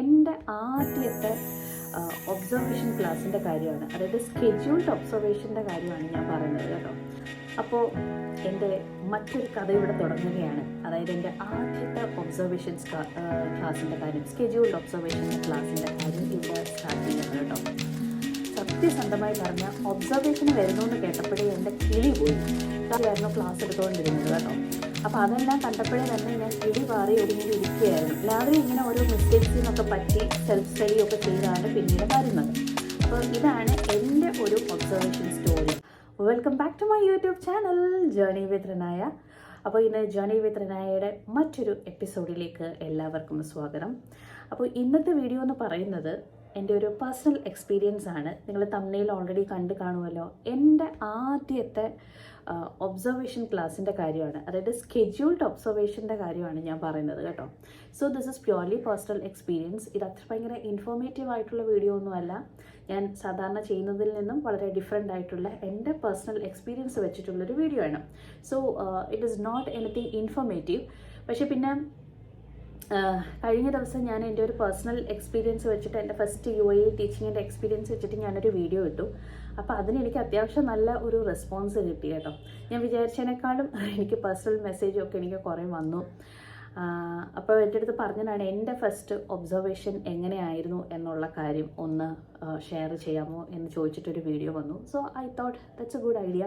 എൻ്റെ ആദ്യത്തെ ഒബ്സർവേഷൻ ക്ലാസ്സിൻ്റെ കാര്യമാണ്, അതായത് സ്കെഡ്യൂൾഡ് ഒബ്സർവേഷൻ്റെ കാര്യമാണ് ഞാൻ പറയുന്നത് കേട്ടോ. അപ്പോൾ എൻ്റെ മറ്റൊരു കഥ ഇവിടെ തുടങ്ങുകയാണ്. അതായത് എൻ്റെ ആദ്യത്തെ ഒബ്സർവേഷൻസ് ക്ലാസ്സിൻ്റെ കാര്യം, സ്കെഡ്യൂൾഡ് ഒബ്സർവേഷൻ്റെ ക്ലാസ്സിൻ്റെ കാര്യം ഇവിടെ സ്റ്റാർട്ട് ചെയ്യുന്നത് കേട്ടോ. സത്യസന്ധമായി പറഞ്ഞാൽ ഒബ്സർവേഷന് വരുന്നു കേട്ടപ്പോഴേ എൻ്റെ കിളി പോയി. ആയിരുന്നു ക്ലാസ് എടുത്തുകൊണ്ടിരുന്നത് കേട്ടോ. അപ്പോൾ അതെല്ലാം കണ്ടപ്പോഴേ തന്നെ ഞാൻ കിളി പാറി ഒതുങ്ങി ഇരിക്കുകയായിരുന്നു. എല്ലാവരും ഇങ്ങനെ ഓരോ മിസ്റ്റേക്സിനൊക്കെ പറ്റി സെൽഫ് സ്റ്റഡി ഒക്കെ ചെയ്താണ് പിന്നീട് വരുന്നത്. അപ്പോൾ ഇതാണ് എൻ്റെ ഒരു observation story. Welcome back to my YouTube channel journey with Rinaya. അപ്പോൾ ഇന്ന് ജേർണി വിത്ത് റിനായയുടെ മറ്റൊരു എപ്പിസോഡിലേക്ക് എല്ലാവർക്കും സ്വാഗതം. അപ്പോൾ ഇന്നത്തെ വീഡിയോ എന്ന് പറയുന്നത് എൻ്റെ ഒരു പേഴ്സണൽ എക്സ്പീരിയൻസ് ആണ്. നിങ്ങൾ തംബ്നെയിൽ ഓൾറെഡി കണ്ടു കാണുമല്ലോ. എൻ്റെ ആദ്യത്തെ ഒബ്സർവേഷൻ ക്ലാസ്സിൻ്റെ കാര്യമാണ്, അതായത് സ്കെഡ്യൂൾഡ് ഒബ്സർവേഷൻ്റെ കാര്യമാണ് ഞാൻ പറയുന്നത് കേട്ടോ. So this is purely personal experience. ഇത് അത്ര ഭയങ്കര ഇൻഫോർമേറ്റീവ് ആയിട്ടുള്ള വീഡിയോ ഒന്നുമല്ല. ഞാൻ സാധാരണ ചെയ്യുന്നതിൽ നിന്നും വളരെ ഡിഫറെൻ്റ് ആയിട്ടുള്ള എൻ്റെ പേഴ്സണൽ എക്സ്പീരിയൻസ് വെച്ചിട്ടുള്ളൊരു വീഡിയോ ആണ്. So it is not anything informative. പക്ഷേ പിന്നെ കഴിഞ്ഞ ദിവസം ഞാൻ എൻ്റെ ഒരു പേഴ്സണൽ എക്സ്പീരിയൻസ് വെച്ചിട്ട്, എൻ്റെ ഫസ്റ്റ് UAE ടീച്ചിങ്ങിൻ്റെ എക്സ്പീരിയൻസ് വെച്ചിട്ട് ഞാനൊരു വീഡിയോ ഇട്ടു. അപ്പോൾ അതിനെനിക്ക് അത്യാവശ്യം നല്ല ഒരു റെസ്പോൺസ് കിട്ടി കേട്ടോ. ഞാൻ വിചാരിച്ചതിനേക്കാളും എനിക്ക് പേഴ്സണൽ മെസ്സേജും ഒക്കെ എനിക്ക് കുറേ വന്നു. അപ്പോൾ എൻ്റെ അടുത്ത് പറഞ്ഞതാണ് എൻ്റെ ഫസ്റ്റ് ഒബ്സർവേഷൻ എങ്ങനെയായിരുന്നു എന്നുള്ള കാര്യം ഒന്ന് ഷെയർ ചെയ്യാമോ എന്ന് ചോദിച്ചിട്ടൊരു വീഡിയോ വന്നു. So I thought that's A good idea.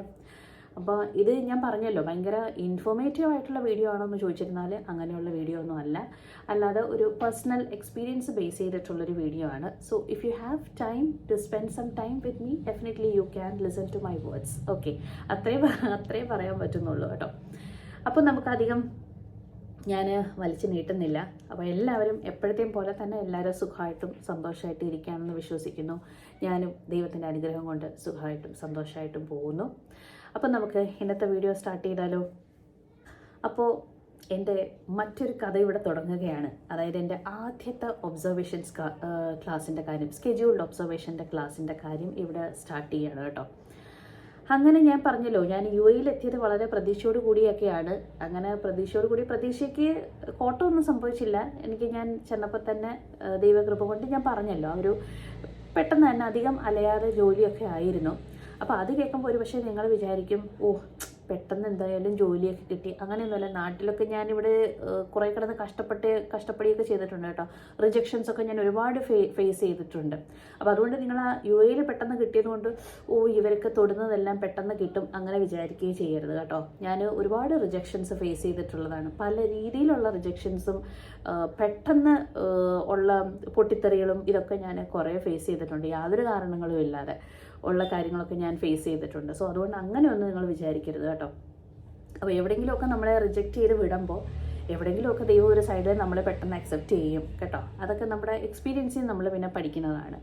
അപ്പോൾ ഇത് ഞാൻ പറഞ്ഞല്ലോ, ഭയങ്കര ഇൻഫോർമേറ്റീവ് ആയിട്ടുള്ള വീഡിയോ ആണോ എന്ന് ചോദിച്ചിരുന്നാൽ അങ്ങനെയുള്ള വീഡിയോ ഒന്നും അല്ല. അല്ലാതെ ഒരു പേഴ്സണൽ എക്സ്പീരിയൻസ് ബേസ് ചെയ്തിട്ടുള്ളൊരു വീഡിയോ ആണ്. So if you have time to spend some time with me, definitely you can listen to my words. Okay, അത്രയും പറയാൻ പറ്റുന്നുള്ളൂ കേട്ടോ. അപ്പോൾ നമുക്കധികം ഞാൻ വലിച്ചു നീട്ടുന്നില്ല. അപ്പോൾ എല്ലാവരും എപ്പോഴത്തെയും പോലെ തന്നെ എല്ലാവരും സുഖമായിട്ടും സന്തോഷമായിട്ടും ഇരിക്കുകയാണെന്ന് വിശ്വസിക്കുന്നു. ഞാനും ദൈവത്തിൻ്റെ അനുഗ്രഹം കൊണ്ട് സുഖമായിട്ടും സന്തോഷമായിട്ടും പോകുന്നു. അപ്പോൾ നമുക്ക് ഇന്നത്തെ വീഡിയോ സ്റ്റാർട്ട് ചെയ്താലോ. അപ്പോൾ എൻ്റെ മറ്റൊരു കഥ ഇവിടെ തുടങ്ങുകയാണ്. അതായത് എൻ്റെ ആദ്യത്തെ ഒബ്സർവേഷൻസ് ക്ലാസ്സിൻ്റെ കാര്യം, സ്കെഡ്യൂൾഡ് ഒബ്സർവേഷൻ്റെ ക്ലാസ്സിൻ്റെ കാര്യം ഇവിടെ സ്റ്റാർട്ട് ചെയ്യാണ് കേട്ടോ. അങ്ങനെ ഞാൻ പറഞ്ഞല്ലോ, ഞാൻ UAE എത്തിയത് വളരെ പ്രതീക്ഷയോട് കൂടിയൊക്കെയാണ്. അങ്ങനെ പ്രതീക്ഷയ്ക്ക് കോട്ടമൊന്നും സംഭവിച്ചില്ല എനിക്ക്. ഞാൻ ചെന്നപ്പോൾ തന്നെ ദൈവകൃപ കൊണ്ട് ഞാൻ പറഞ്ഞല്ലോ, ഒരു പെട്ടെന്ന് തന്നെ അധികം അലയാതെ ജോലിയൊക്കെ ആയിരുന്നു. അപ്പോൾ അത് കേൾക്കുമ്പോൾ ഒരു പക്ഷേ നിങ്ങൾ വിചാരിക്കും, ഓ പെട്ടെന്ന് എന്തായാലും ജോലിയൊക്കെ കിട്ടി. അങ്ങനെയൊന്നുമല്ല. നാട്ടിലൊക്കെ ഞാനിവിടെ കുറേ കിടന്ന് കഷ്ടപ്പെടുകയൊക്കെ ചെയ്തിട്ടുണ്ട് കേട്ടോ. റിജക്ഷൻസൊക്കെ ഞാൻ ഒരുപാട് ഫേസ് ചെയ്തിട്ടുണ്ട്. അപ്പോൾ അതുകൊണ്ട് നിങ്ങൾ ആ UAE പെട്ടെന്ന് കിട്ടിയത് കൊണ്ട് ഓ ഇവരൊക്കെ തൊടുന്നതെല്ലാം പെട്ടെന്ന് കിട്ടും അങ്ങനെ വിചാരിക്കുകയും ചെയ്യരുത് കേട്ടോ. ഞാൻ ഒരുപാട് റിജക്ഷൻസ് ഫേസ് ചെയ്തിട്ടുള്ളതാണ്. പല രീതിയിലുള്ള റിജക്ഷൻസും പെട്ടെന്ന് ഉള്ള പൊട്ടിത്തെറികളും ഇതൊക്കെ ഞാൻ കുറേ ഫേസ് ചെയ്തിട്ടുണ്ട്. യാതൊരു കാരണങ്ങളും ഇല്ലാതെ ഉള്ള കാര്യങ്ങളൊക്കെ ഞാൻ ഫേസ് ചെയ്തിട്ടുണ്ട്. സോ അതുകൊണ്ട് അങ്ങനെയൊന്നും നിങ്ങൾ വിചാരിക്കരുത് കേട്ടോ. അപ്പോൾ എവിടെയെങ്കിലുമൊക്കെ നമ്മളെ റിജക്റ്റ് ചെയ്ത് വിടുമ്പോൾ എവിടെയെങ്കിലുമൊക്കെ ദൈവം ഒരു സൈഡിൽ നമ്മളെ പെട്ടെന്ന് അക്സെപ്റ്റ് ചെയ്യും കേട്ടോ. അതൊക്കെ നമ്മുടെ എക്സ്പീരിയൻസിൽ നമ്മൾ പിന്നെ പഠിക്കുന്നതാണ്.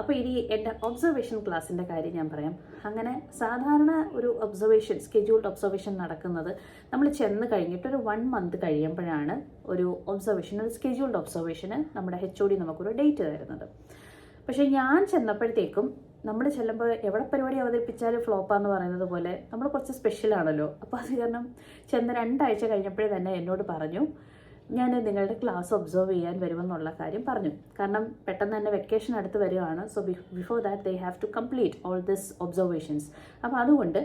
അപ്പോൾ ഇനി എൻ്റെ ഒബ്സർവേഷൻ ക്ലാസ്സിൻ്റെ കാര്യം ഞാൻ പറയാം. അങ്ങനെ സാധാരണ ഒരു ഒബ്സർവേഷൻ, സ്കെഡ്യൂൾഡ് ഒബ്സർവേഷൻ നടക്കുന്നത് നമ്മൾ ചെന്ന് കഴിഞ്ഞിട്ട് ഒരു 1 month കഴിയുമ്പോഴാണ് ഒരു ഒബ്സർവേഷൻ, ഒരു സ്കെഡ്യൂൾഡ് ഒബ്സർവേഷന് നമ്മുടെ HOD നമുക്കൊരു ഡേറ്റ് തരുന്നത്. പക്ഷേ ഞാൻ ചെന്നപ്പോഴത്തേക്കും, നമ്മൾ ചെല്ലുമ്പോൾ എവിടെ പരിപാടി അവതരിപ്പിച്ചാലും ഫ്ലോപ്പാന്ന് പറയുന്നത് പോലെ നമ്മൾ കുറച്ച് സ്പെഷ്യലാണല്ലോ. അപ്പോൾ അത് കാരണം ചെന്ന 2 ആഴ്ച കഴിഞ്ഞപ്പോഴേ തന്നെ എന്നോട് പറഞ്ഞു, ഞാൻ നിങ്ങളുടെ ക്ലാസ് ഒബ്സർവ് ചെയ്യാൻ വരുമെന്നുള്ള കാര്യം പറഞ്ഞു. കാരണം പെട്ടെന്ന് തന്നെ വെക്കേഷൻ അടുത്ത് വരികയാണ്. So before that they have to complete all this observations. അപ്പോൾ അതുകൊണ്ട്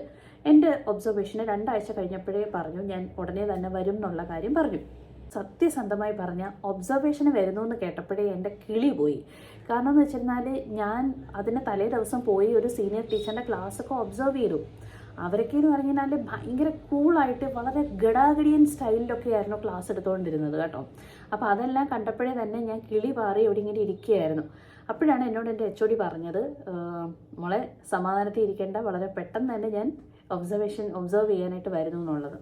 എൻ്റെ ഒബ്സർവേഷന് 2 ആഴ്ച കഴിഞ്ഞപ്പോഴേ പറഞ്ഞു ഞാൻ ഉടനെ തന്നെ വരും എന്നുള്ള കാര്യം പറഞ്ഞു. സത്യസന്ധമായി പറഞ്ഞാൽ ഒബ്സർവേഷന് വരുന്നു എന്ന് കേട്ടപ്പോഴേ എൻ്റെ കിളി പോയി. കാരണം എന്ന് വെച്ചിരുന്നാൽ ഞാൻ അതിന് തലേ ദിവസം പോയി ഒരു സീനിയർ ടീച്ചറിൻ്റെ ക്ലാസ്സൊക്കെ ഒബ്സർവ് ചെയ്തു. അവരൊക്കെ എന്ന് പറഞ്ഞാൽ ഭയങ്കര കൂളായിട്ട് വളരെ ഗഡാഗഡിയൻ സ്റ്റൈലിലൊക്കെ ആയിരുന്നു ക്ലാസ് എടുത്തുകൊണ്ടിരുന്നത് കേട്ടോ. അപ്പോൾ അതെല്ലാം കണ്ടപ്പോഴേ തന്നെ ഞാൻ കിളി പാറി ഇവിടെ ഇങ്ങനെ ഇരിക്കുകയായിരുന്നു. അപ്പോഴാണ് എന്നോട് എൻ്റെ HOD പറഞ്ഞത്, മോളെ സമാധാനത്തിൽ ഇരിക്കേണ്ട, വളരെ പെട്ടെന്ന് തന്നെ ഞാൻ ഒബ്സർവ് ചെയ്യാനായിട്ട് വരുന്നു എന്നുള്ളത്.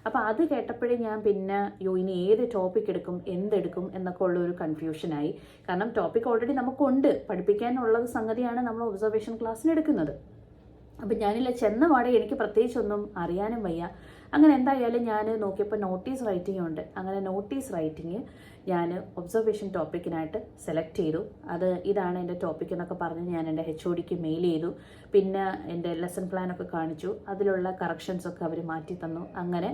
അപ്പോൾ അത് കേട്ടപ്പോഴേ ഞാൻ പിന്നെ ഇനി ഏത് ടോപ്പിക് എടുക്കും, എന്തെടുക്കും എന്നൊക്കെ ഉള്ളൊരു കൺഫ്യൂഷനായി. കാരണം ടോപ്പിക് ഓൾറെഡി നമുക്കുണ്ട്, പഠിപ്പിക്കാനുള്ളത് സംഗതിയാണ് നമ്മൾ ഒബ്സർവേഷൻ ക്ലാസ്സിന് എടുക്കുന്നത്. അപ്പം ഞാനില്ല ചെന്ന പാടെ എനിക്ക് പ്രത്യേകിച്ചൊന്നും അറിയാനും വയ്യ. അങ്ങനെ എന്തായാലും ഞാൻ നോക്കിയപ്പോൾ നോട്ടീസ് റൈറ്റിംഗ് ഉണ്ട്. അങ്ങനെ നോട്ടീസ് റൈറ്റിംഗ് ഞാൻ ഒബ്സർവേഷൻ ടോപ്പിക്കിനായിട്ട് സെലക്ട് ചെയ്തു. ഇതാണ് എൻ്റെ ടോപ്പിക് എന്നൊക്കെ പറഞ്ഞ് ഞാൻ എൻ്റെ HODക്ക് മെയിൽ ചെയ്തു. പിന്നെ എൻ്റെ ലെസൺ പ്ലാനൊക്കെ കാണിച്ചു. അതിലുള്ള കറക്ഷൻസൊക്കെ അവർ മാറ്റി തന്നു. അങ്ങനെ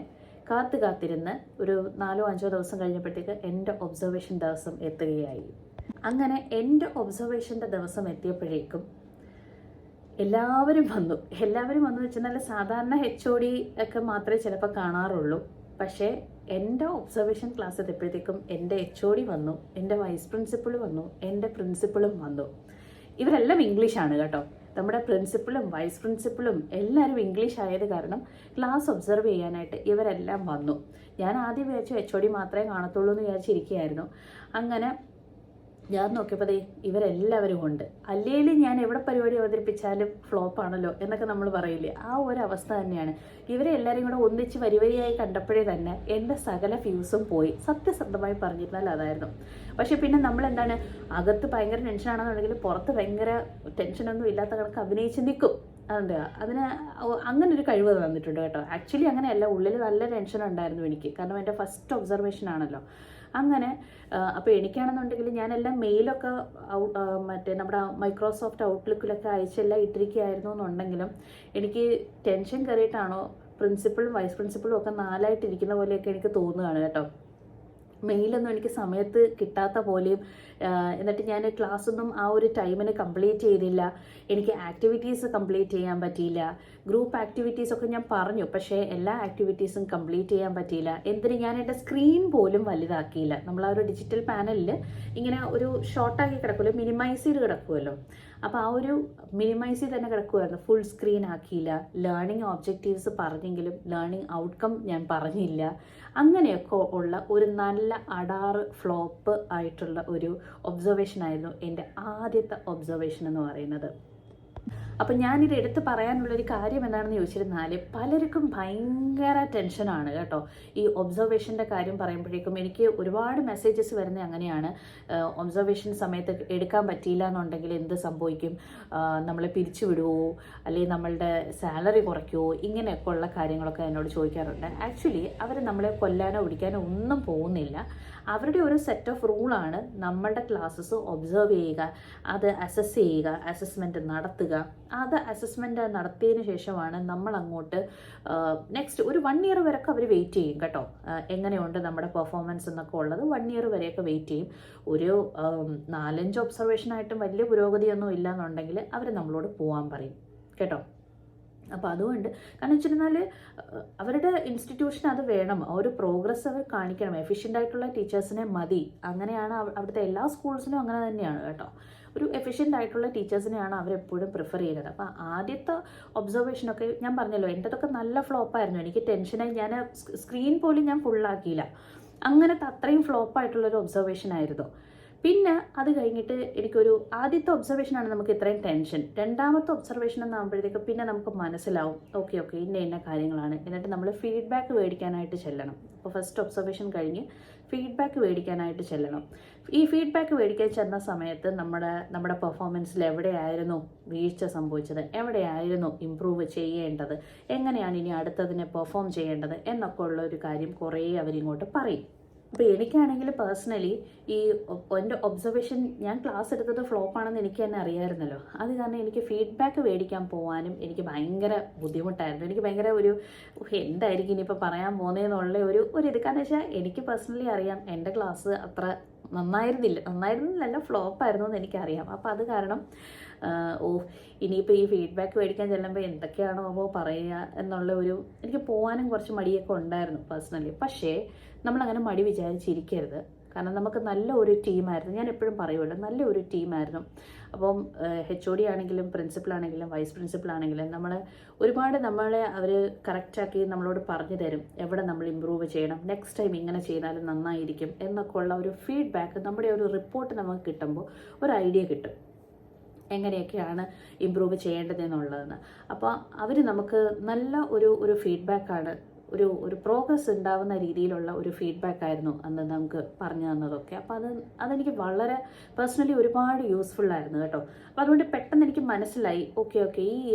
കാത്തിരുന്ന് ഒരു 4-5 ദിവസം കഴിഞ്ഞപ്പോഴത്തേക്ക് എൻ്റെ ഒബ്സർവേഷൻ ദിവസം എത്തുകയായി. അങ്ങനെ എൻ്റെ ഒബ്സർവേഷൻ്റെ ദിവസം എത്തിയപ്പോഴേക്കും എല്ലാവരും വന്നു വെച്ചാൽ സാധാരണ HOD ഒക്കെ മാത്രമേ ചിലപ്പോൾ കാണാറുള്ളൂ. പക്ഷേ എൻ്റെ ഒബ്സർവേഷൻ ക്ലാസ് എത്തിയപ്പോഴത്തേക്കും എൻ്റെ HOD വന്നു, എൻ്റെ വൈസ് പ്രിൻസിപ്പൾ വന്നു, എൻ്റെ പ്രിൻസിപ്പളും വന്നു. ഇവരെല്ലാം ഇംഗ്ലീഷാണ് കേട്ടോ. നമ്മുടെ പ്രിൻസിപ്പളും വൈസ് പ്രിൻസിപ്പളും എല്ലാവരും ഇംഗ്ലീഷ് ആയത് കാരണം ക്ലാസ് ഒബ്സർവ് ചെയ്യാനായിട്ട് ഇവരെല്ലാം വന്നു. ഞാൻ ആദ്യം വിചാരിച്ചു HOD മാത്രമേ കാണത്തുള്ളൂ എന്ന് വിചാരിച്ചിരിക്കുകയായിരുന്നു. അങ്ങനെ ഞാൻ നോക്കിയപ്പോൾ ഇവരെല്ലാവരും ഉണ്ട്. അല്ലെങ്കിൽ ഞാൻ എവിടെ പരിപാടി അവതരിപ്പിച്ചാലും ഫ്ലോപ്പാണല്ലോ എന്നൊക്കെ നമ്മൾ പറയില്ലേ, ആ ഒരു അവസ്ഥ തന്നെയാണ്. ഇവരെ എല്ലാവരും കൂടെ ഒന്നിച്ച് വരിവരിയായി കണ്ടപ്പോഴേ തന്നെ എൻ്റെ സകല ഫ്യൂസും പോയി. സത്യസന്ധമായി പറഞ്ഞിരുന്നാൽ അതായിരുന്നു. പക്ഷെ പിന്നെ നമ്മളെന്താണ്, അകത്ത് ഭയങ്കര ടെൻഷനാണെന്നുണ്ടെങ്കിൽ പുറത്ത് ഭയങ്കര ടെൻഷനൊന്നും ഇല്ലാത്ത കണക്ക് അഭിനയിച്ച് നിൽക്കും. അതുകൊണ്ട് അതിന് അങ്ങനെ ഒരു കഴിവ് തന്നിട്ടുണ്ട് കേട്ടോ. ആക്ച്വലി അങ്ങനെയല്ല, ഉള്ളിൽ നല്ല ടെൻഷൻ ഉണ്ടായിരുന്നു എനിക്ക്, കാരണം എൻ്റെ ഫസ്റ്റ് ഒബ്സർവേഷൻ ആണല്ലോ. അങ്ങനെ അപ്പോൾ എനിക്കാണെന്നുണ്ടെങ്കിൽ ഞാനെല്ലാം മെയിലൊക്കെ മറ്റേ നമ്മുടെ മൈക്രോസോഫ്റ്റ് ഔട്ട്ലുക്കിലൊക്കെ അയച്ചെല്ലാം ഇട്ടിരിക്കുകയായിരുന്നു എന്നുണ്ടെങ്കിലും എനിക്ക് ടെൻഷൻ കയറിയിട്ടാണോ പ്രിൻസിപ്പളും വൈസ് പ്രിൻസിപ്പളും ഒക്കെ 4ആയിട്ടിരിക്കുന്ന പോലെയൊക്കെ എനിക്ക് തോന്നുകയാണ് കേട്ടോ. മെയിലൊന്നും എനിക്ക് സമയത്ത് കിട്ടാത്ത പോലെയും, എന്നിട്ട് ഞാൻ ക്ലാസ്സൊന്നും ആ ഒരു ടൈമിന് കംപ്ലീറ്റ് ചെയ്തില്ല. എനിക്ക് ആക്ടിവിറ്റീസ് കംപ്ലീറ്റ് ചെയ്യാൻ പറ്റിയില്ല. ഗ്രൂപ്പ് ആക്ടിവിറ്റീസൊക്കെ ഞാൻ പറഞ്ഞു, പക്ഷേ എല്ലാ ആക്ടിവിറ്റീസും കംപ്ലീറ്റ് ചെയ്യാൻ പറ്റിയില്ല. എന്തിന്, ഞാൻ എൻ്റെ സ്ക്രീൻ പോലും വലുതാക്കിയില്ല. നമ്മൾ ആ ഒരു ഡിജിറ്റൽ പാനലിൽ ഇങ്ങനെ ഒരു ഷോർട്ടാക്കി കിടക്കുമല്ലോ, മിനിമൈസ് ചെയ്ത് കിടക്കുമല്ലോ. അപ്പോൾ ആ ഒരു മിനിമൈസ് ചെയ്ത് തന്നെ കിടക്കുമായിരുന്നു. ഫുൾ സ്ക്രീൻ ആക്കിയില്ല. ലേണിംഗ് ഒബ്ജക്റ്റീവ്സ് പറഞ്ഞെങ്കിലും ലേണിംഗ് ഔട്ട്കം ഞാൻ പറഞ്ഞില്ല. അങ്ങനെയൊക്കെ ഉള്ള ഒരു നല്ല അടാറ് ഫ്ലോപ്പ് ആയിട്ടുള്ള ഒരു ഒബ്സർവേഷൻ ആയിരുന്നു എൻ്റെ ആദ്യത്തെ ഒബ്സർവേഷൻ എന്ന് പറയുന്നത്. അപ്പം ഞാനിത് എടുത്ത് പറയാനുള്ളൊരു കാര്യം എന്താണെന്ന് ചോദിച്ചിരുന്നാൽ, പലർക്കും ഭയങ്കര ടെൻഷനാണ് കേട്ടോ ഈ ഒബ്സർവേഷൻ്റെ കാര്യം പറയുമ്പോഴേക്കും. എനിക്ക് ഒരുപാട് മെസ്സേജസ് വരുന്നത് അങ്ങനെയാണ്, ഒബ്സർവേഷൻ സമയത്ത് എടുക്കാൻ പറ്റിയില്ല എന്നുണ്ടെങ്കിൽ എന്ത് സംഭവിക്കും, നമ്മളെ പിരിച്ചു വിടുമോ, അല്ലെങ്കിൽ നമ്മളുടെ സാലറി കുറയ്ക്കുമോ, ഇങ്ങനെയൊക്കെ ഉള്ള കാര്യങ്ങളൊക്കെ എന്നോട് ചോദിക്കാറുണ്ട്. ആക്ച്വലി അവർ നമ്മളെ കൊല്ലാനോ പിടിക്കാനോ ഒന്നും പോകുന്നില്ല. അവരുടെ ഒരു സെറ്റ് ഓഫ് റൂളാണ് നമ്മളുടെ ക്ലാസ്സസ് ഒബ്സർവ് ചെയ്യുക, അത് അസസ് ചെയ്യുക, അസസ്മെൻറ്റ് നടത്തുക. അത് അസസ്മെൻറ്റ് നടത്തിയതിന് ശേഷമാണ് നമ്മൾ അങ്ങോട്ട് നെക്സ്റ്റ് ഒരു 1 ഇയർ വരെയൊക്കെ അവർ വെയിറ്റ് ചെയ്യും കേട്ടോ. എങ്ങനെയുണ്ട് നമ്മുടെ പെർഫോമൻസ് എന്നൊക്കെ ഉള്ളത് 1 ഇയർ വരെയൊക്കെ വെയിറ്റ് ചെയ്യും. ഒരു 4-5 ഒബ്സർവേഷനായിട്ടും വലിയ പുരോഗതിയൊന്നും ഇല്ല എന്നുണ്ടെങ്കിൽ അവർ നമ്മളോട് പോകാൻ പറയും കേട്ടോ. അപ്പോൾ അതുകൊണ്ട് കാരണം വെച്ചിരുന്നാൽ അവരുടെ ഇൻസ്റ്റിറ്റ്യൂഷൻ അത് വേണം, ആ ഒരു പ്രോഗ്രസ് അവർ കാണിക്കണം. എഫിഷ്യൻ്റ് ആയിട്ടുള്ള ടീച്ചേഴ്സിനെ മതി. അങ്ങനെയാണ് അവിടുത്തെ എല്ലാ സ്കൂൾസിലും അങ്ങനെ തന്നെയാണ് കേട്ടോ. ഒരു എഫിഷ്യൻ്റ് ആയിട്ടുള്ള ടീച്ചേഴ്സിനെയാണ് അവരെപ്പോഴും പ്രിഫർ ചെയ്യുന്നത്. അപ്പോൾ ആദ്യത്തെ ഒബ്സർവേഷനൊക്കെ ഞാൻ പറഞ്ഞല്ലോ, എൻ്റെതൊക്കെ നല്ല ഫ്ലോപ്പായിരുന്നു. എനിക്ക് ടെൻഷനായി, ഞാൻ സ്ക്രീൻ പോലും ഞാൻ ഫുള്ളാക്കിയില്ല. അങ്ങനത്തെ അത്രയും ഫ്ലോപ്പായിട്ടുള്ളൊരു ഒബ്സർവേഷൻ ആയിരുന്നു. പിന്നെ അത് കഴിഞ്ഞിട്ട് എനിക്കൊരു ആദ്യത്തെ ഒബ്സർവേഷനാണ് നമുക്ക് ഇത്രയും ടെൻഷൻ. രണ്ടാമത്തെ ഒബ്സർവേഷൻ എന്നാകുമ്പോഴത്തേക്ക് പിന്നെ നമുക്ക് മനസ്സിലാവും ഓക്കെ ഇന്ന കാര്യങ്ങളാണ്. എന്നിട്ട് നമ്മൾ ഫീഡ്ബാക്ക് മേടിക്കാനായിട്ട് ചെല്ലണം. അപ്പോൾ ഫസ്റ്റ് ഒബ്സർവേഷൻ കഴിഞ്ഞ് ഫീഡ്ബാക്ക് മേടിക്കാനായിട്ട് ചെല്ലണം. ഈ ഫീഡ്ബാക്ക് മേടിക്കാൻ ചെന്ന സമയത്ത് നമ്മുടെ പെർഫോമൻസിൽ എവിടെയായിരുന്നു വീഴ്ച സംഭവിച്ചത്, എവിടെയായിരുന്നു ഇമ്പ്രൂവ് ചെയ്യേണ്ടത്, എങ്ങനെയാണ് ഇനി അടുത്തതിനെ പെർഫോം ചെയ്യേണ്ടത് എന്നൊക്കെ ഉള്ള ഒരു കാര്യം കുറേ അവരിങ്ങോട്ട് പറയും. അപ്പോൾ എനിക്കാണെങ്കിൽ പേഴ്സണലി ഈ എൻ്റെ ഒബ്സർവേഷൻ ഞാൻ ക്ലാസ് എടുത്തത് ഫ്ലോപ്പാണെന്ന് എനിക്ക് തന്നെ അറിയാമായിരുന്നല്ലോ. അത് കാരണം എനിക്ക് ഫീഡ്ബാക്ക് മേടിക്കാൻ പോകാനും എനിക്ക് ഭയങ്കര ബുദ്ധിമുട്ടായിരുന്നു. എനിക്ക് ഭയങ്കര ഒരു എന്തായിരിക്കും ഇനിയിപ്പോൾ പറയാൻ പോകുന്നതെന്നുള്ള ഒരു ഇത്. കാരണം വെച്ചാൽ എനിക്ക് പേഴ്സണലി അറിയാം എൻ്റെ ക്ലാസ് അത്ര നന്നായിരുന്നില്ല ഫ്ലോപ്പായിരുന്നു എന്ന് എനിക്കറിയാം. അപ്പോൾ അത് കാരണം ഇനിയിപ്പോൾ ഈ ഫീഡ്ബാക്ക് മേടിക്കാൻ ചെല്ലുമ്പോൾ എന്തൊക്കെയാണോ പറയുക എന്നുള്ള എനിക്ക് പോകാനും കുറച്ച് മടിയൊക്കെ ഉണ്ടായിരുന്നു പേഴ്സണലി. പക്ഷേ നമ്മളങ്ങനെ മടി വിചാരിച്ചിരിക്കരുത്. കാരണം നമുക്ക് നല്ല ഒരു ടീമായിരുന്നു. ഞാൻ എപ്പോഴും പറയുമല്ലോ, നല്ല ഒരു ടീമായിരുന്നു. അപ്പം HOD ആണെങ്കിലും പ്രിൻസിപ്പളാണെങ്കിലും വൈസ് പ്രിൻസിപ്പളാണെങ്കിലും നമ്മളെ അവർ കറക്റ്റാക്കി നമ്മളോട് പറഞ്ഞു തരും എവിടെ നമ്മൾ ഇമ്പ്രൂവ് ചെയ്യണം, നെക്സ്റ്റ് ടൈം ഇങ്ങനെ ചെയ്താലും നന്നായിരിക്കും എന്നൊക്കെ ഉള്ള ഒരു ഫീഡ്ബാക്ക്, നമ്മുടെ ഒരു റിപ്പോർട്ട് നമുക്ക് കിട്ടുമ്പോൾ ഒരു ഐഡിയ കിട്ടും എങ്ങനെയൊക്കെയാണ് ഇമ്പ്രൂവ് ചെയ്യേണ്ടതെന്നുള്ളതെന്ന്. അപ്പോൾ അവർ നമുക്ക് നല്ല ഒരു ഫീഡ്ബാക്കാണ്, ഒരു പ്രോഗ്രസ് ഉണ്ടാവുന്ന രീതിയിലുള്ള ഒരു ഫീഡ്ബാക്ക് ആയിരുന്നു അന്ന് നമുക്ക് പറഞ്ഞു തന്നതൊക്കെ. അപ്പോൾ അതെനിക്ക് വളരെ പേഴ്സണലി ഒരുപാട് യൂസ്ഫുള്ളായിരുന്നു കേട്ടോ. അപ്പോൾ അതുകൊണ്ട് പെട്ടെന്ന് എനിക്ക് മനസ്സിലായി ഓക്കെ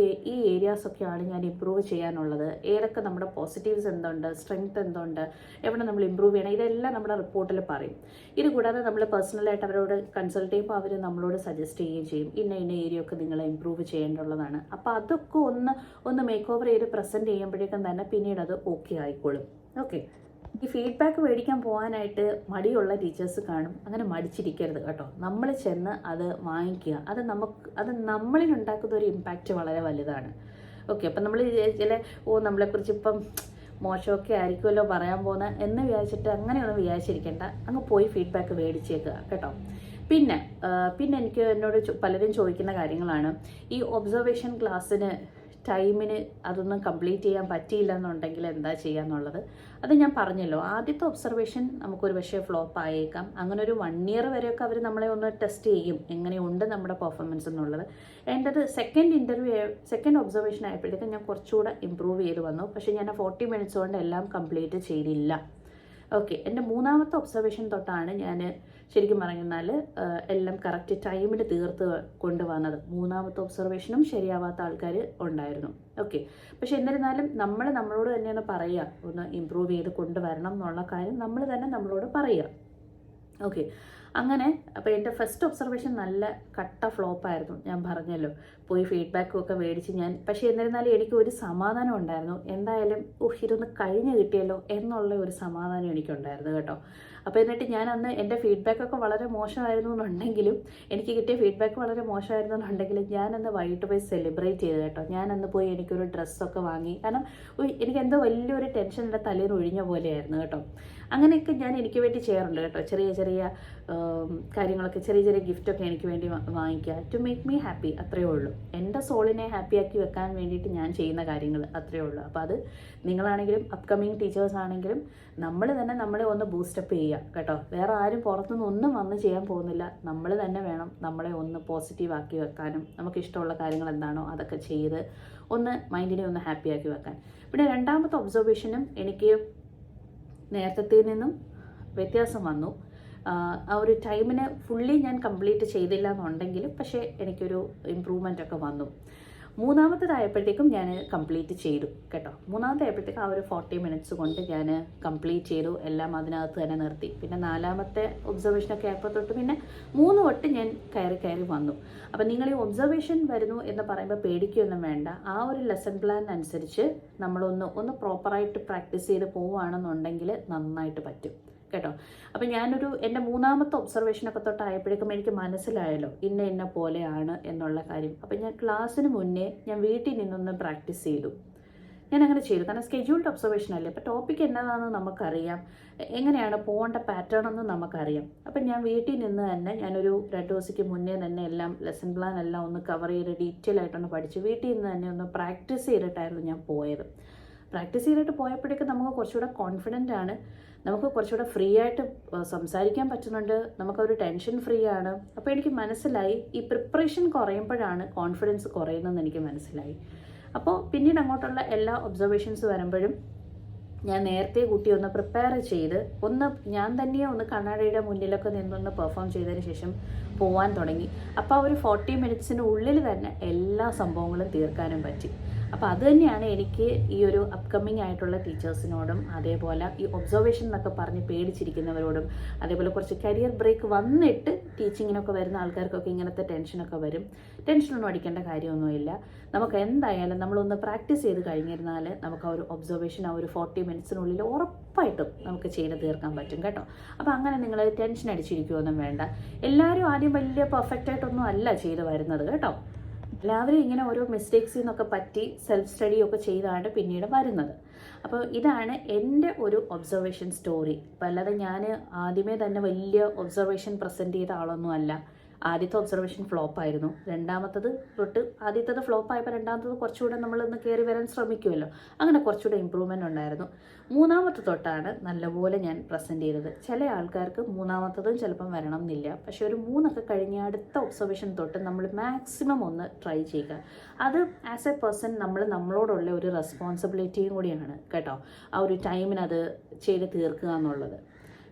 ഈ ഏരിയാസൊക്കെയാണ് ഞാൻ ഇമ്പ്രൂവ് ചെയ്യാനുള്ളത്, ഏതൊക്കെ നമ്മുടെ പോസിറ്റീവ്സ് എന്തുണ്ട്, സ്ട്രെങ്ത് എന്തുണ്ട്, എവിടെ നമ്മൾ ഇമ്പ്രൂവ് ചെയ്യണം, ഇതെല്ലാം നമ്മുടെ റിപ്പോർട്ടിൽ പറയും. ഇത് കൂടാതെ നമ്മൾ പേഴ്സണലായിട്ട് അവരോട് കൺസൾട്ട് ചെയ്യുമ്പോൾ അവർ നമ്മളോട് സജസ്റ്റ് ചെയ്യുകയും ചെയ്യും ഇന്ന ഏരിയ ഒക്കെ നിങ്ങൾ ഇമ്പ്രൂവ് ചെയ്യേണ്ടതുള്ളതാണ്. അപ്പോൾ അതൊക്കെ ഒന്ന് മേക്ക് ഓവർ ചെയ്ത് പ്രസൻറ്റ് ചെയ്യുമ്പോഴേക്കും തന്നെ പിന്നീട് അത് ഓക്കെ ആയിക്കോളും. ഓക്കെ, ഈ ഫീഡ്ബാക്ക് മേടിക്കാൻ പോകാനായിട്ട് മടിയുള്ള ടീച്ചേഴ്സ് കാണും. അങ്ങനെ മടിച്ചിരിക്കരുത് കേട്ടോ. നമ്മൾ ചെന്ന് അത് വാങ്ങിക്കുക. അത് നമ്മളിൽ ഉണ്ടാക്കുന്ന ഒരു ഇമ്പാക്റ്റ് വളരെ വലുതാണ്. ഓക്കെ, അപ്പം നമ്മൾ ചില നമ്മളെക്കുറിച്ച് ഇപ്പം മോശമൊക്കെ ആയിരിക്കുമല്ലോ പറയാൻ പോകുന്നത് എന്ന് വിചാരിച്ചിട്ട് അങ്ങനെയൊന്നും വിചാരിച്ചിരിക്കേണ്ട. അങ്ങ് പോയി ഫീഡ്ബാക്ക് മേടിച്ചേക്കുക കേട്ടോ. പിന്നെ എനിക്ക് എന്നോട് പലരും ചോദിക്കുന്ന കാര്യങ്ങളാണ്, ഈ ഒബ്സർവേഷൻ ക്ലാസ്സിന് ടൈമിന് അതൊന്നും കംപ്ലീറ്റ് ചെയ്യാൻ പറ്റിയില്ല എന്നുണ്ടെങ്കിൽ എന്താ ചെയ്യുക എന്നുള്ളത്. അത് ഞാൻ പറഞ്ഞല്ലോ, ആദ്യത്തെ ഒബ്സർവേഷൻ നമുക്കൊരു പക്ഷേ ഫ്ലോപ്പ് ആയേക്കാം. അങ്ങനെ ഒരു 1 ഇയർ വരെയൊക്കെ അവർ നമ്മളെ ഒന്ന് ടെസ്റ്റ് ചെയ്യും എങ്ങനെയുണ്ട് നമ്മുടെ പെർഫോമൻസ് എന്നുള്ളത്. എൻ്റെ അത് സെക്കൻഡ് ഒബ്സർവേഷൻ ആയപ്പോഴത്തേക്കും ഞാൻ കുറച്ചുകൂടെ ഇമ്പ്രൂവ് ചെയ്ത് വന്നു. പക്ഷേ ഞാൻ 40 മിനിറ്റ്സ് കൊണ്ട് എല്ലാം കംപ്ലീറ്റ് ചെയ്തില്ല. ഓക്കെ, എൻ്റെ 3ാമത്തെ ഒബ്സർവേഷൻ തൊട്ടാണ് ഞാൻ ശരിക്കും പറഞ്ഞാൽ എല്ലാം കറക്റ്റ് ടൈമിന് തീർത്ത് കൊണ്ടുവന്നത്. 3ാമത്തെ ഒബ്സർവേഷനും ശരിയാവാത്ത ആൾക്കാർ ഉണ്ടായിരുന്നു. ഓക്കെ, പക്ഷെ എന്നിരുന്നാലും നമ്മളോട് തന്നെയാണ് പറയുക, ഒന്ന് ഇമ്പ്രൂവ് ചെയ്ത് കൊണ്ടുവരണം എന്നുള്ള കാര്യം നമ്മൾ തന്നെ നമ്മളോട് പറയുക. ഓക്കെ, അങ്ങനെ അപ്പോൾ എൻ്റെ ഫസ്റ്റ് ഒബ്സർവേഷൻ നല്ല കട്ട ഫ്ലോപ്പായിരുന്നു. ഞാൻ പറഞ്ഞല്ലോ, പോയി ഫീഡ്ബാക്കും ഒക്കെ മേടിച്ച് ഞാൻ. പക്ഷേ എന്നിരുന്നാലും എനിക്ക് ഒരു സമാധാനം ഉണ്ടായിരുന്നു. എന്തായാലും ഇതൊന്ന് കഴിഞ്ഞ് കിട്ടിയല്ലോ എന്നുള്ള ഒരു സമാധാനം എനിക്കുണ്ടായിരുന്നു കേട്ടോ. അപ്പോൾ എന്നിട്ട് ഞാൻ അന്ന് എൻ്റെ ഫീഡ്ബാക്കൊക്കെ വളരെ മോശമായിരുന്നു എന്നുണ്ടെങ്കിലും, എനിക്ക് കിട്ടിയ ഫീഡ്ബാക്ക് വളരെ മോശമായിരുന്നു എന്നുണ്ടെങ്കിലും, ഞാനന്ന് വൈകിട്ട് പോയി സെലിബ്രേറ്റ് ചെയ്തു കേട്ടോ. ഞാനന്ന് പോയി എനിക്കൊരു ഡ്രസ്സൊക്കെ വാങ്ങി. കാരണം എനിക്ക് എന്തോ വലിയൊരു ടെൻഷൻ എൻ്റെ തലേന്ന് ഒഴിഞ്ഞ പോലെയായിരുന്നു കേട്ടോ. അങ്ങനെയൊക്കെ ഞാൻ എനിക്ക് വേണ്ടി ചെയ്യാറുണ്ട് കേട്ടോ. ചെറിയ ചെറിയ കാര്യങ്ങളൊക്കെ, ചെറിയ ചെറിയ ഗിഫ്റ്റൊക്കെ എനിക്ക് വേണ്ടി വാങ്ങിക്കുക, ടു മേക്ക് മീ ഹാപ്പി. അത്രയേ ഉള്ളൂ. എൻ്റെ സോളിനെ ഹാപ്പിയാക്കി വെക്കാൻ വേണ്ടിയിട്ട് ഞാൻ ചെയ്യുന്ന കാര്യങ്ങൾ അത്രയേ ഉള്ളൂ. അപ്പോൾ അത് നിങ്ങളാണെങ്കിലും അപ്കമിങ് ടീച്ചേഴ്സ് ആണെങ്കിലും നമ്മൾ തന്നെ നമ്മളെ ഒന്ന് ബൂസ്റ്റപ്പ് ചെയ്യുക കേട്ടോ. വേറെ ആരും പുറത്തുനിന്ന് ഒന്നും വന്ന് ചെയ്യാൻ പോകുന്നില്ല. നമ്മൾ തന്നെ വേണം നമ്മളെ ഒന്ന് പോസിറ്റീവ് ആക്കി വെക്കാനും, നമുക്ക് ഇഷ്ടമുള്ള കാര്യങ്ങൾ എന്താണോ അതൊക്കെ ചെയ്ത് ഒന്ന് മൈൻഡിനെ ഒന്ന് ഹാപ്പിയാക്കി വെക്കാൻ. പിന്നെ 2ാമത്തെ ഒബ്സർവേഷനും എനിക്ക് നേരത്തെ നിന്നും വ്യത്യാസം വന്നു. ആ ഒരു ടൈമിന് ഫുള്ളി ഞാൻ കംപ്ലീറ്റ് ചെയ്തില്ല എന്നുണ്ടെങ്കിലും പക്ഷേ എനിക്കൊരു ഇമ്പ്രൂവ്മെൻ്റ് ഒക്കെ വന്നു. 3ാമത്തേതായപ്പോഴത്തേക്കും ഞാൻ കംപ്ലീറ്റ് ചെയ്തു കേട്ടോ. 3ാമത്തെ ആ ഒരു 40 മിനിറ്റ്സ് കൊണ്ട് ഞാൻ കംപ്ലീറ്റ് ചെയ്തു. എല്ലാം അതിനകത്ത് തന്നെ നിർത്തി. പിന്നെ 4ാമത്തെ ഒബ്സർവേഷനൊക്കെ ആയപ്പോൾ തൊട്ട് പിന്നെ 3 തൊട്ട് ഞാൻ കയറി വന്നു. അപ്പം നിങ്ങൾ ഈ ഒബ്സർവേഷൻ വരുന്നു എന്ന് പറയുമ്പോൾ പേടിക്കുകയൊന്നും വേണ്ട. ആ ഒരു ലെസൺ പ്ലാൻ അനുസരിച്ച് നമ്മളൊന്ന് പ്രോപ്പറായിട്ട് പ്രാക്ടീസ് ചെയ്ത് പോവുകയാണെന്നുണ്ടെങ്കിൽ നന്നായിട്ട് പറ്റും കേട്ടോ. അപ്പം എൻ്റെ 3ാമത്തെ ഒബ്സർവേഷനൊക്കെ തൊട്ടായപ്പോഴേക്കും എനിക്ക് മനസ്സിലായല്ലോ ഇന്ന പോലെയാണ് എന്നുള്ള കാര്യം. അപ്പം ഞാൻ ക്ലാസ്സിന് മുന്നേ ഞാൻ വീട്ടിൽ നിന്നൊന്ന് പ്രാക്ടീസ് ചെയ്തു. ഞാൻ അങ്ങനെ ചെയ്തു. കാരണം സ്കെഡ്യൂൾഡ് ഒബ്സർവേഷൻ അല്ലേ, അപ്പോൾ ടോപ്പിക് എന്നതാണെന്ന് നമുക്കറിയാം, എങ്ങനെയാണ് പോകേണ്ട പാറ്റേൺ എന്ന് നമുക്കറിയാം. അപ്പം ഞാൻ വീട്ടിൽ നിന്ന് തന്നെ ഞാനൊരു 2 ദിവസത്തേക്ക് മുന്നേ തന്നെ എല്ലാം ലെസൺ പ്ലാൻ എല്ലാം ഒന്ന് കവർ ചെയ്ത് ഡീറ്റെയിൽ ആയിട്ടൊന്ന് പഠിച്ച് വീട്ടിൽ നിന്ന് തന്നെ ഒന്ന് പ്രാക്ടീസ് ചെയ്തിട്ടായിരുന്നു ഞാൻ പോയത്. പ്രാക്ടീസ് ചെയ്തിട്ട് പോയപ്പോഴേക്കും നമുക്ക് കുറച്ചുകൂടെ കോൺഫിഡൻ്റ് ആണ്, നമുക്ക് കുറച്ചുകൂടെ ഫ്രീ ആയിട്ട് സംസാരിക്കാൻ പറ്റുന്നുണ്ട്, നമുക്കൊരു ടെൻഷൻ ഫ്രീ ആണ്. അപ്പോൾ എനിക്ക് മനസ്സിലായി ഈ പ്രിപ്പറേഷൻ കുറയുമ്പോഴാണ് കോൺഫിഡൻസ് കുറയുന്നതെന്ന് എനിക്ക് മനസ്സിലായി. അപ്പോൾ പിന്നീട് അങ്ങോട്ടുള്ള എല്ലാ ഒബ്സർവേഷൻസ് വരുമ്പോഴും ഞാൻ നേരത്തെ കൂട്ടി ഒന്ന് പ്രിപ്പയർ ചെയ്ത് ഞാൻ തന്നെ ഒന്ന് കണ്ണാടിയുടെ മുന്നിലൊക്കെ നിന്നൊന്ന് പെർഫോം ചെയ്തതിന് ശേഷം പോകാൻ തുടങ്ങി. അപ്പോൾ ആ ഒരു 40 മിനിറ്റ്സിന് ഉള്ളിൽ തന്നെ എല്ലാ സംഭവങ്ങളും തീർക്കാനും പറ്റി. അപ്പോൾ അത് തന്നെയാണ് എനിക്ക് ഈ ഒരു അപ്കമ്മിങ് ആയിട്ടുള്ള ടീച്ചേഴ്സിനോടും, അതേപോലെ ഈ ഒബ്സർവേഷൻ എന്നൊക്കെ പറഞ്ഞ് പേടിച്ചിരിക്കുന്നവരോടും, അതേപോലെ കുറച്ച് കരിയർ ബ്രേക്ക് വന്നിട്ട് ടീച്ചിങ്ങിനൊക്കെ വരുന്ന ആൾക്കാർക്കൊക്കെ ഇങ്ങനത്തെ ടെൻഷനൊക്കെ വരും. ടെൻഷനൊന്നും അടിക്കേണ്ട കാര്യമൊന്നുമില്ല. നമുക്ക് എന്തായാലും നമ്മളൊന്ന് പ്രാക്ടീസ് ചെയ്ത് കഴിഞ്ഞിരുന്നാൽ നമുക്ക് ആ ഒരു ഒബ്സർവേഷൻ ആ ഒരു 40 മിനിറ്റ്സിനുള്ളിൽ ഉറപ്പായിട്ടും നമുക്ക് ചെയ്ത് തീർക്കാൻ പറ്റും കേട്ടോ. അപ്പോൾ അങ്ങനെ നിങ്ങൾ ടെൻഷൻ അടിച്ചിരിക്കുകയൊന്നും വേണ്ട. എല്ലാവരും ആദ്യം വലിയ പെർഫെക്റ്റ് ആയിട്ടൊന്നും അല്ല ചെയ്ത് വരുന്നത് കേട്ടോ. എല്ലാവരും ഇങ്ങനെ ഓരോ മിസ്റ്റേക്സിൽ നിന്നൊക്കെ പറ്റി സെൽഫ് സ്റ്റഡി ഒക്കെ ചെയ്താണ് പിന്നീട് വരുന്നത്. അപ്പോൾ ഇതാണ് എൻ്റെ ഒരു ഒബ്സർവേഷൻ സ്റ്റോറി. അപ്പോൾ അല്ലാതെ ഞാൻ ആദ്യമേ തന്നെ വലിയ ഒബ്സർവേഷൻ പ്രസൻറ്റ് ചെയ്ത ആളൊന്നും അല്ല. ആദ്യത്തെ ഒബ്സർവേഷൻ ഫ്ലോപ്പായിരുന്നു. ആദ്യത്തേത് ഫ്ലോപ്പായപ്പോൾ 2ാമത്തത് കുറച്ചുകൂടെ നമ്മളൊന്ന് കയറി വരാൻ ശ്രമിക്കുമല്ലോ, അങ്ങനെ കുറച്ചുകൂടെ ഇമ്പ്രൂവ്മെൻ്റ് ഉണ്ടായിരുന്നു. 3ാമത്തെ തൊട്ടാണ് നല്ലപോലെ ഞാൻ പ്രസൻറ്റ് ചെയ്തത്. ചില ആൾക്കാർക്ക് 3ാമത്തതും ചിലപ്പം വരണം എന്നില്ല. പക്ഷേ ഒരു 3 കഴിഞ്ഞ് അടുത്ത ഒബ്സർവേഷൻ തൊട്ട് നമ്മൾ മാക്സിമം ഒന്ന് ട്രൈ ചെയ്യുക. അത് ആസ് എ പേഴ്സൺ നമ്മളോടുള്ള ഒരു റെസ്പോൺസിബിലിറ്റിയും കൂടിയാണ് കേട്ടോ, ആ ഒരു ടൈമിനത് ചെയ്ത് തീർക്കുക എന്നുള്ളത്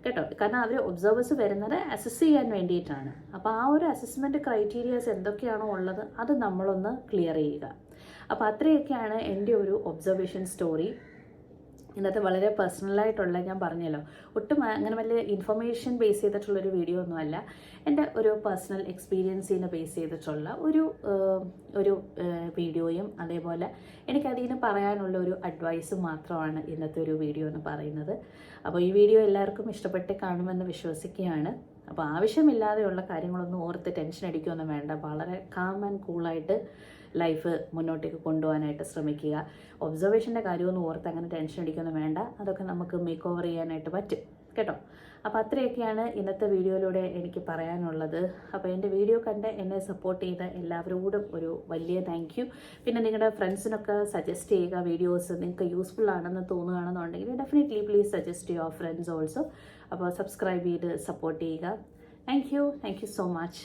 കേട്ടോ. കാരണം അവർ ഒബ്സർവേഴ്സ് വരുന്നത് അസസ് ചെയ്യാൻ വേണ്ടിയിട്ടാണ്. അപ്പോൾ ആ ഒരു അസസ്മെൻറ്റ് ക്രൈറ്റീരിയാസ് എന്തൊക്കെയാണോ ഉള്ളത് അത് നമ്മളൊന്ന് ക്ലിയർ ചെയ്യുക. അപ്പോൾ അത്രയൊക്കെയാണ് എൻ്റെ ഒരു ഒബ്സർവേഷൻ സ്റ്റോറി. ഇന്നത്തെ വളരെ പേഴ്സണലായിട്ടുള്ള, ഞാൻ പറഞ്ഞല്ലോ, ഒട്ടും അങ്ങനെ വലിയ ഇൻഫർമേഷൻ ബേസ് ചെയ്തിട്ടുള്ളൊരു വീഡിയോ ഒന്നുമല്ല. എൻ്റെ ഒരു പേഴ്സണൽ എക്സ്പീരിയൻസിനെ ബേസ് ചെയ്തിട്ടുള്ള ഒരു വീഡിയോയും അതേപോലെ എനിക്കതിൽ നിന്ന് പറയാനുള്ള ഒരു അഡ്വൈസും മാത്രമാണ് ഇന്നത്തെ ഒരു വീഡിയോ എന്ന് പറയുന്നത്. അപ്പോൾ ഈ വീഡിയോ എല്ലാവർക്കും ഇഷ്ടപ്പെട്ട് കാണുമെന്ന് വിശ്വസിക്കുകയാണ്. അപ്പോൾ ആവശ്യമില്ലാതെയുള്ള കാര്യങ്ങളൊന്നും ഓർത്ത് ടെൻഷൻ അടിക്കുകയൊന്നും വേണ്ട. വളരെ കാം ആൻഡ് കൂളായിട്ട് ലൈഫ് മുന്നോട്ടേക്ക് കൊണ്ടുപോകാനായിട്ട് ശ്രമിക്കുക. ഒബ്സർവേഷൻ്റെ കാര്യമൊന്നും ഓർത്ത് അങ്ങനെ ടെൻഷൻ അടിക്കൊന്നും വേണ്ട. അതൊക്കെ നമുക്ക് മേക്ക് ഓവർ ചെയ്യാനായിട്ട് പറ്റും കേട്ടോ. അപ്പോൾ അത്രയൊക്കെയാണ് ഇന്നത്തെ വീഡിയോയിലൂടെ എനിക്ക് പറയാനുള്ളത്. അപ്പോൾ എൻ്റെ വീഡിയോ കണ്ട് എന്നെ സപ്പോർട്ട് ചെയ്ത എല്ലാവരോടും ഒരു വലിയ താങ്ക് യു. പിന്നെ നിങ്ങളുടെ ഫ്രണ്ട്സിനൊക്കെ സജസ്റ്റ് ചെയ്യുക വീഡിയോസ്. നിങ്ങൾക്ക് യൂസ്ഫുൾ ആണെന്ന് തോന്നുകയാണെന്നുണ്ടെങ്കിൽ definitely please suggest your friends also. അപ്പോൾ സബ്സ്ക്രൈബ് ചെയ്ത് സപ്പോർട്ട് ചെയ്യുക. Thank you so much.